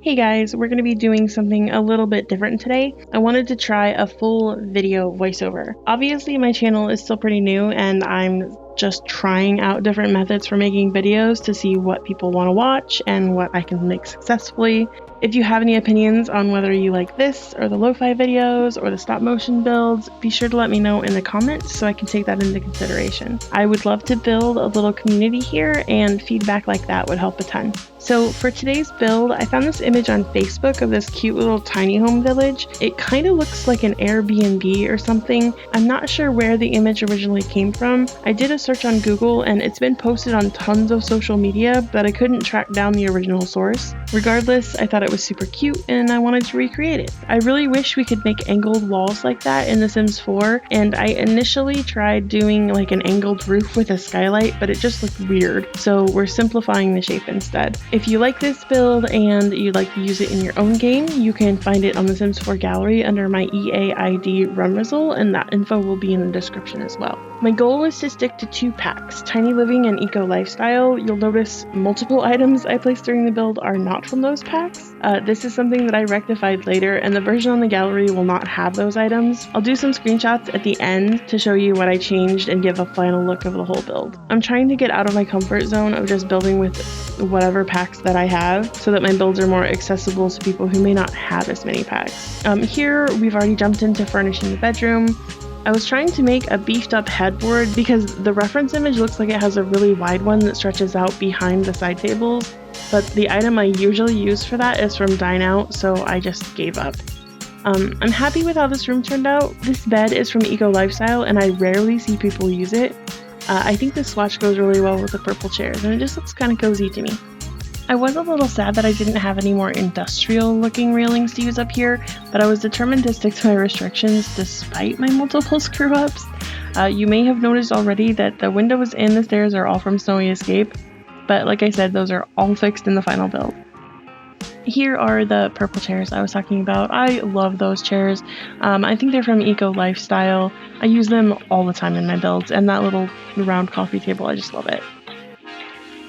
Hey guys, we're going to be doing something a little bit different today. I wanted to try a full video voiceover. Obviously my channel is still pretty new and I'm just trying out different methods for making videos to see what people want to watch and what I can make successfully. If you have any opinions on whether you like this or the lo-fi videos or the stop motion builds, be sure to let me know in the comments so I can take that into consideration. I would love to build a little community here and feedback like that would help a ton. So for today's build, I found this image on Facebook of this cute little tiny home village. It kind of looks like an Airbnb or something. I'm not sure where the image originally came from. I did a search on Google and it's been posted on tons of social media, but I couldn't track down the original source. Regardless, I thought it was super cute and I wanted to recreate it. I really wish we could make angled walls like that in The Sims 4, and I initially tried doing like an angled roof with a skylight, but it just looked weird. So we're simplifying the shape instead. If you like this build and you'd like to use it in your own game, you can find it on the Sims 4 gallery under my EA ID Rumrizzle, and that info will be in the description as well. My goal is to stick to 2 packs, Tiny Living and Eco Lifestyle. You'll notice multiple items I placed during the build are not from those packs. This is something that I rectified later, and the version on the gallery will not have those items. I'll do some screenshots at the end to show you what I changed and give a final look of the whole build. I'm trying to get out of my comfort zone of just building with whatever packs that I have so that my builds are more accessible to people who may not have as many packs. Here we've already jumped into furnishing the bedroom. I was trying to make a beefed up headboard because the reference image looks like it has a really wide one that stretches out behind the side tables, but the item I usually use for that is from Dine Out, so I just gave up. I'm happy with how this room turned out. This bed is from Eco Lifestyle and I rarely see people use it. I think this swatch goes really well with the purple chairs and it just looks kind of cozy to me. I was a little sad that I didn't have any more industrial looking railings to use up here, but I was determined to stick to my restrictions despite my multiple screw ups. You may have noticed already that the windows and the stairs are all from Snowy Escape, but like I said, those are all fixed in the final build. Here are the purple chairs I was talking about. I love those chairs. I think they're from Eco Lifestyle. I use them all the time in my builds, and that little round coffee table, I just love it.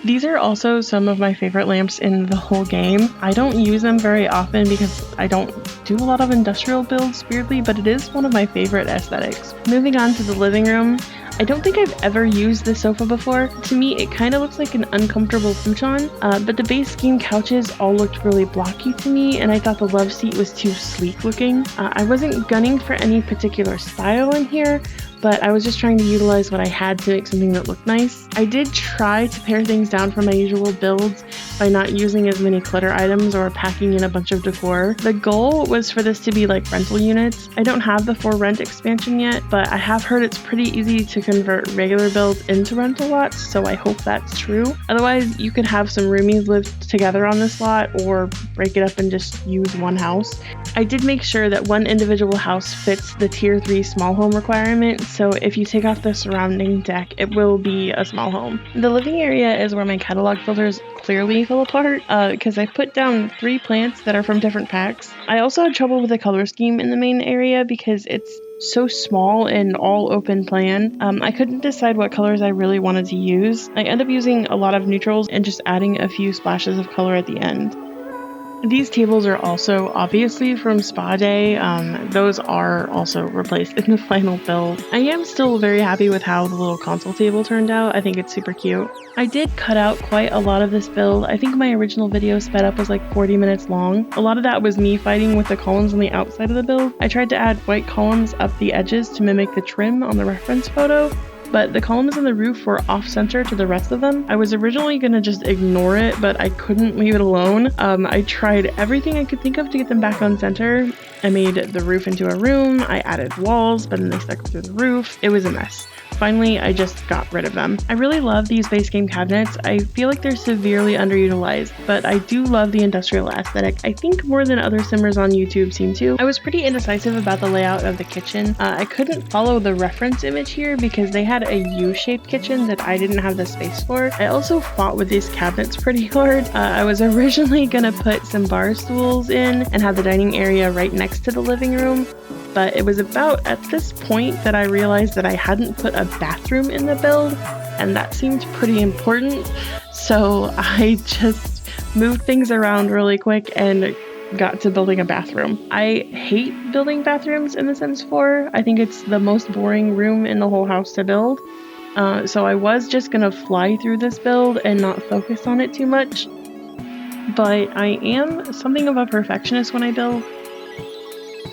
These are also some of my favorite lamps in the whole game. I don't use them very often because I don't do a lot of industrial builds, weirdly, but it is one of my favorite aesthetics. Moving on to the living room. I don't think I've ever used this sofa before. To me, it kind of looks like an uncomfortable futon, but the base game couches all looked really blocky to me, and I thought the love seat was too sleek looking. I wasn't gunning for any particular style in here, but I was just trying to utilize what I had to make something that looked nice. I did try to pare things down from my usual builds by not using as many clutter items or packing in a bunch of decor. The goal was for this to be like rental units. I don't have the For Rent expansion yet, but I have heard it's pretty easy to convert regular builds into rental lots, so I hope that's true. Otherwise, you could have some roomies live together on this lot or break it up and just use one house. I did make sure that one individual house fits the tier 3 small home requirement, so if you take off the surrounding deck, it will be a small home. The living area is where my catalog filters clearly fell apart because I put down 3 plants that are from different packs. I also had trouble with the color scheme in the main area because it's so small and all open plan. I couldn't decide what colors I really wanted to use. I ended up using a lot of neutrals and just adding a few splashes of color at the end. These tables are also obviously from Spa Day. Those are also replaced in the final build. I am still very happy with how the little console table turned out. I think it's super cute. I did cut out quite a lot of this build. I think my original video sped up was like 40 minutes long. A lot of that was me fighting with the columns on the outside of the build. I tried to add white columns up the edges to mimic the trim on the reference photo, but the columns on the roof were off-center to the rest of them. I was originally gonna just ignore it, but I couldn't leave it alone. I tried everything I could think of to get them back on center. I made the roof into a room, I added walls, but then they stuck through the roof. It was a mess. Finally, I just got rid of them. I really love these base game cabinets. I feel like they're severely underutilized, but I do love the industrial aesthetic. I think more than other simmers on YouTube seem to. I was pretty indecisive about the layout of the kitchen. I couldn't follow the reference image here because they had a U-shaped kitchen that I didn't have the space for. I also fought with these cabinets pretty hard. I was originally gonna put some bar stools in and have the dining area right next to the living room, but it was about at this point that I realized that I hadn't put a bathroom in the build, and that seemed pretty important, so I just moved things around really quick and got to building a bathroom. I hate building bathrooms in The Sims 4. I think it's the most boring room in the whole house to build. So I was just gonna fly through this build and not focus on it too much. But I am something of a perfectionist when I build.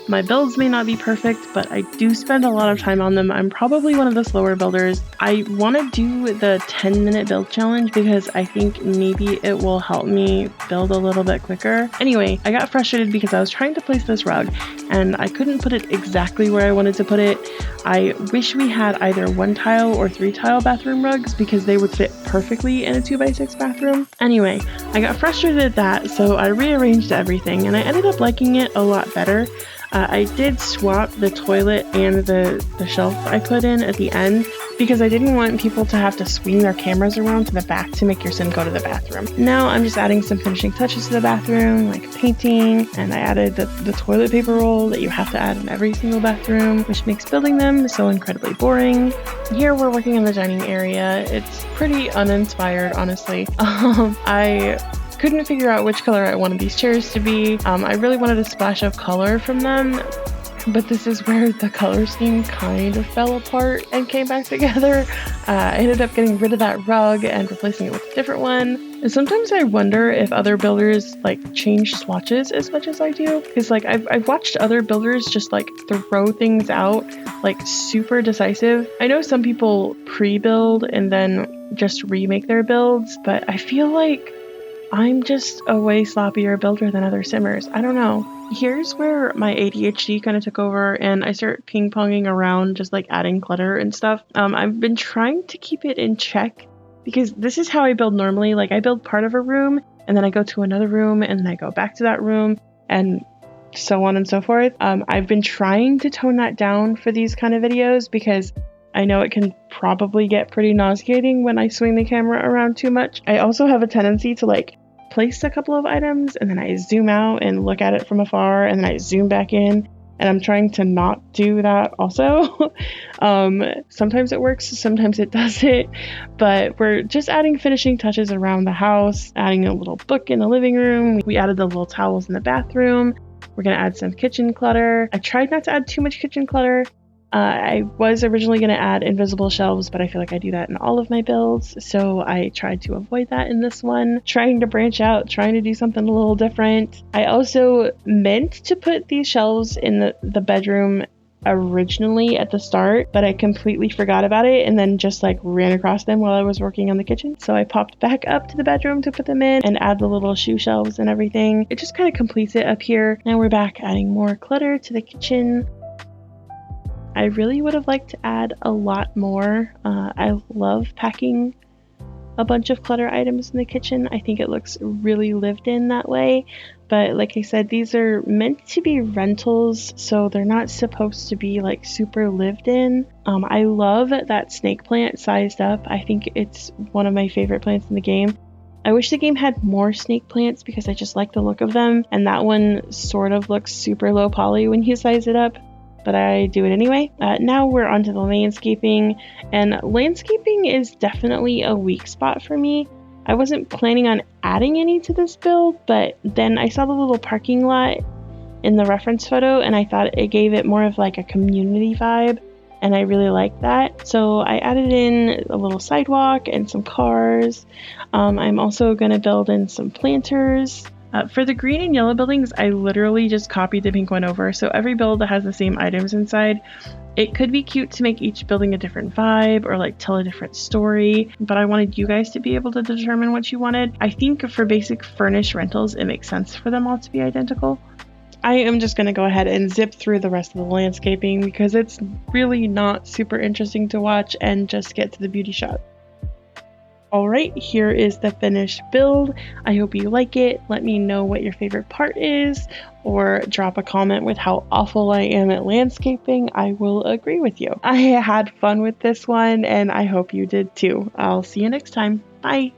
My builds may not be perfect, but I do spend a lot of time on them. I'm probably one of the slower builders. I want to do the 10-minute build challenge because I think maybe it will help me build a little bit quicker. Anyway, I got frustrated because I was trying to place this rug and I couldn't put it exactly where I wanted to put it. I wish we had either 1 tile or 3 tile bathroom rugs because they would fit perfectly in a 2x6 bathroom. Anyway, I got frustrated at that, so I rearranged everything and I ended up liking it a lot better. I did swap the toilet and the shelf I put in at the end because I didn't want people to have to swing their cameras around to the back to make your sim go to the bathroom. Now I'm just adding some finishing touches to the bathroom, like painting, and I added the toilet paper roll that you have to add in every single bathroom, which makes building them so incredibly boring. Here we're working in the dining area. It's pretty uninspired, honestly. I couldn't figure out which color I wanted these chairs to be. I really wanted a splash of color from them, but this is where the color scheme kind of fell apart and came back together. I ended up getting rid of that rug and replacing it with a different one. And sometimes I wonder if other builders change swatches as much as I do, because I've watched other builders just throw things out super decisive. I know some people pre-build and then just remake their builds, but I feel like I'm just a way sloppier builder than other simmers. I don't know. Here's where my ADHD kind of took over and I start ping-ponging around just adding clutter and stuff. I've been trying to keep it in check because this is how I build normally. I build part of a room and then I go to another room and then I go back to that room and so on and so forth. I've been trying to tone that down for these kind of videos because I know it can probably get pretty nauseating when I swing the camera around too much. I also have a tendency to place a couple of items and then I zoom out and look at it from afar and then I zoom back in, and I'm trying to not do that also. Sometimes it works, sometimes it doesn't, but we're just adding finishing touches around the house, adding a little book in the living room. We added the little towels in the bathroom. We're gonna add some kitchen clutter. I tried not to add too much kitchen clutter. I was originally going to add invisible shelves, but I feel like I do that in all of my builds, so I tried to avoid that in this one. Trying to branch out, trying to do something a little different. I also meant to put these shelves in the bedroom originally at the start, but I completely forgot about it and then just ran across them while I was working on the kitchen. So I popped back up to the bedroom to put them in and add the little shoe shelves and everything. It just kind of completes it up here. Now we're back adding more clutter to the kitchen. I really would have liked to add a lot more. I love packing a bunch of clutter items in the kitchen. I think it looks really lived in that way. But like I said, these are meant to be rentals, so they're not supposed to be super lived in. I love that snake plant sized up. I think it's one of my favorite plants in the game. I wish the game had more snake plants because I just like the look of them. And that one sort of looks super low poly when you size it up, but I do it anyway. Now we're onto the landscaping, and landscaping is definitely a weak spot for me. I wasn't planning on adding any to this build, but then I saw the little parking lot in the reference photo and I thought it gave it more of a community vibe, and I really liked that. So I added in a little sidewalk and some cars. I'm also going to build in some planters. For the green and yellow buildings, I literally just copied the pink one over, so every build that has the same items inside. It could be cute to make each building a different vibe or tell a different story, but I wanted you guys to be able to determine what you wanted. I think for basic furnished rentals, it makes sense for them all to be identical. I am just going to go ahead and zip through the rest of the landscaping because it's really not super interesting to watch, and just get to the beauty shot. Alright, here is the finished build. I hope you like it. Let me know what your favorite part is, or drop a comment with how awful I am at landscaping. I will agree with you. I had fun with this one, and I hope you did too. I'll see you next time. Bye!